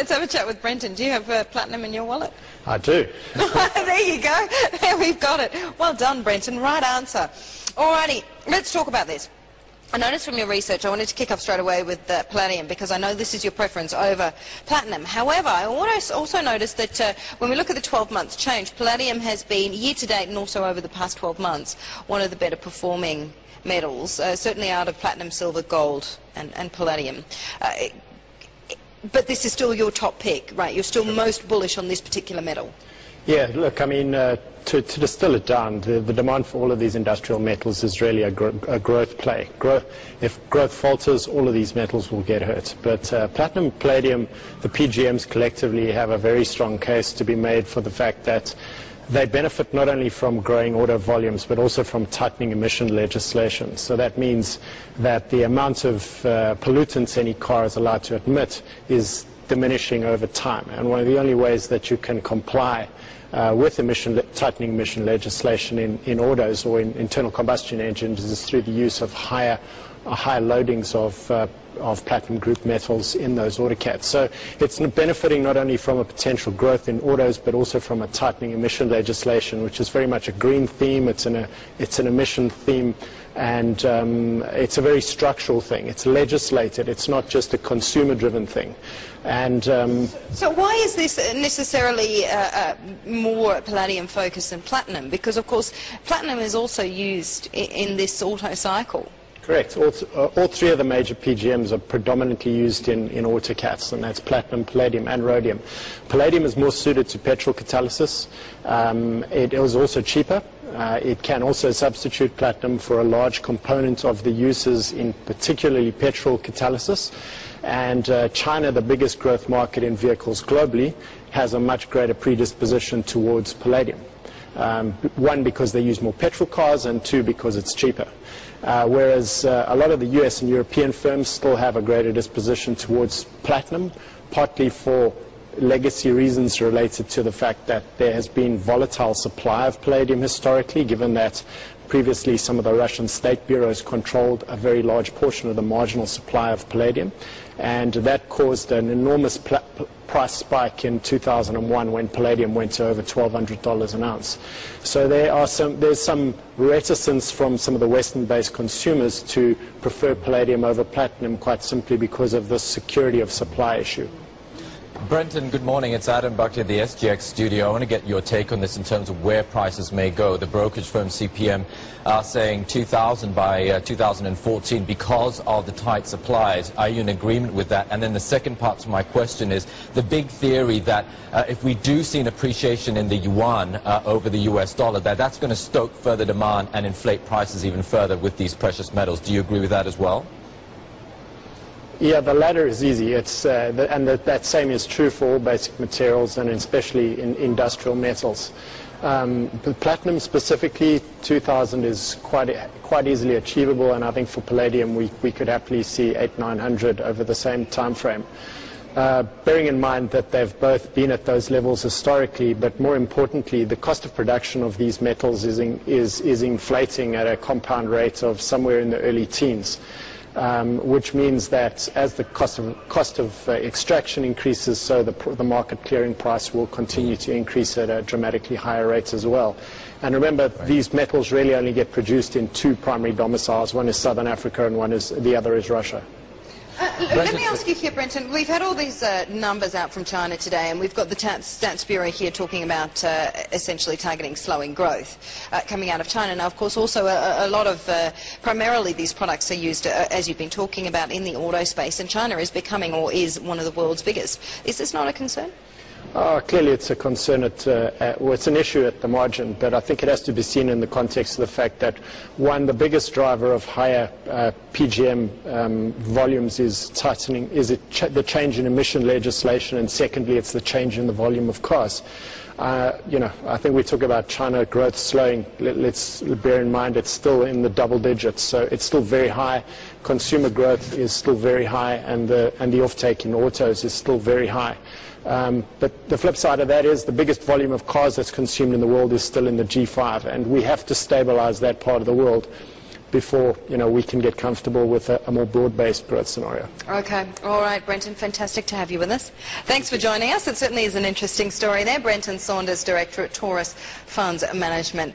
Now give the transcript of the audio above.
Let's have a chat with Brenton. Do you have platinum in your wallet? I do. There you go. There, we've got it. Well done, Brenton. Right answer. Alrighty, let's talk about this. I noticed from your research, I wanted to kick off straight away with palladium because I know this is your preference over platinum. However, I also noticed that when we look at the 12 months change, palladium has been year to date and also over the past 12 months one of the better performing metals, certainly out of platinum, silver, gold and palladium. But this is still your top pick, right? You're still most bullish on this particular metal. Yeah, look, I mean, to distill it down, the demand for all of these industrial metals is really a growth play. If growth falters, all of these metals will get hurt. But platinum, palladium, the PGMs collectively have a very strong case to be made for the fact that they benefit not only from growing auto volumes, but also from tightening emission legislation. So that means that the amount of pollutants any car is allowed to emit is diminishing over time. And one of the only ways that you can comply with tightening emission legislation in autos or in internal combustion engines is through the use of higher loadings of platinum group metals in those autocats. So it's benefiting not only from a potential growth in autos, but also from a tightening emission legislation, which is very much a green theme. It's an emission theme, and it's a very structural thing. It's legislated. It's not just a consumer-driven thing. And so why is this necessarily more palladium focused than platinum? Because of course platinum is also used in this auto cycle. Correct. All three of the major PGMs are predominantly used in autocats, and that's platinum, palladium, and rhodium. Palladium is more suited to petrol catalysis. It is also cheaper. It can also substitute platinum for a large component of the uses in particularly petrol catalysis. And China, the biggest growth market in vehicles globally, has a much greater predisposition towards palladium. One, because they use more petrol cars, and two, because it's cheaper. Whereas a lot of the US and European firms still have a greater disposition towards platinum, partly for legacy reasons related to the fact that there has been volatile supply of palladium historically, given that previously some of the Russian state bureaus controlled a very large portion of the marginal supply of palladium, and that caused an enormous price spike in 2001 when palladium went to over $1,200 an ounce. So there's some reticence from some of the Western-based consumers to prefer palladium over platinum, quite simply because of the security of supply issue. Brenton, good morning. It's Adam Buckley at the SGX studio. I want to get your take on this in terms of where prices may go. The brokerage firm CPM are saying 2,000 by 2014 because of the tight supplies. Are you in agreement with that? And then the second part to my question is the big theory that if we do see an appreciation in the yuan over the US dollar, that's going to stoke further demand and inflate prices even further with these precious metals. Do you agree with that as well? Yeah, the latter is easy. That same is true for all basic materials, and especially in industrial metals. But platinum specifically, 2,000 is quite easily achievable, and I think for palladium we could happily see 800-900 over the same time frame. Bearing in mind that they've both been at those levels historically, but more importantly, the cost of production of these metals is inflating at a compound rate of somewhere in the early teens. Which means that as the cost of extraction increases, so the market clearing price will continue to increase at a dramatically higher rate as well. And remember, these metals really only get produced in two primary domiciles. One is Southern Africa, and the other is Russia. Let me ask you here, Brenton. We've had all these numbers out from China today, and we've got the Stats Bureau here talking about essentially targeting slowing growth coming out of China. Now, of course, also a lot of, primarily these products are used, as you've been talking about, in the auto space, and China is becoming, or is, one of the world's biggest. Is this not a concern? Clearly it's a concern, well, it's an issue at the margin, but I think it has to be seen in the context of the fact that, one, the biggest driver of higher PGM volumes is the change in emission legislation, and secondly, it's the change in the volume of cars. I think we talk about China growth slowing. Let's bear in mind it's still in the double digits, so it's still very high. Consumer growth is still very high, and the offtake in autos is still very high. But the flip side of that is the biggest volume of cars that's consumed in the world is still in the G5, and we have to stabilize that part of the world. before we can get comfortable with a more broad-based growth scenario. Okay, all right, Brenton, fantastic to have you with us. Thanks for joining us. It certainly is an interesting story there. Brenton Saunders, Director at Taurus Funds Management.